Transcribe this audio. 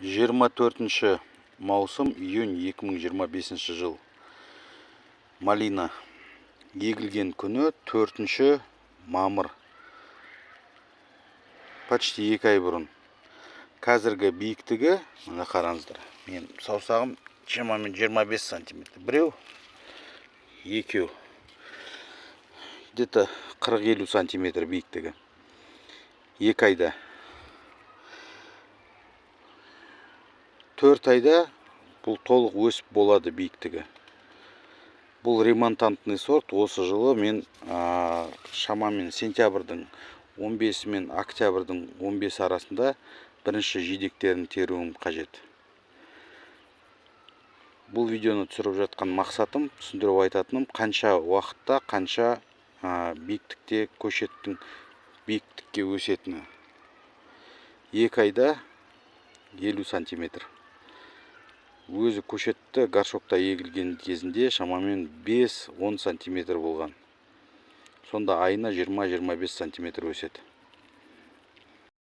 24 маусым июнь 2025 жыл. Малина егілген күні 4 мамыр. Почти 2 ай бұрын. Қазіргі биіктігі, мына қараңыздар. Мен саусағым шамамен 25 сантиметр. Біреу, екеу. Где-то 40-50 сантиметр биіктігі. 2 айда. 4 айда бұл толық өсіп болады биіктігі. Бұл ремонтантный сорт. Осы жылы мен шамамен сентябрьдің 15 мен октябрьдің 15 арасында бірінші жидектерін теруім қажет. Бұл видеоны түсіріп жатқан мақсатым, түсіндіріп айтатыным, қанша уақытта, қанша биіктікте көшеттің биіктікке өсетіні. 2 айда 50 сантиметр. Өзі көшетті горшокта егілген кезінде шамамен 5-10 сантиметр болған. Сонда айына 20-25 сантиметр өседі.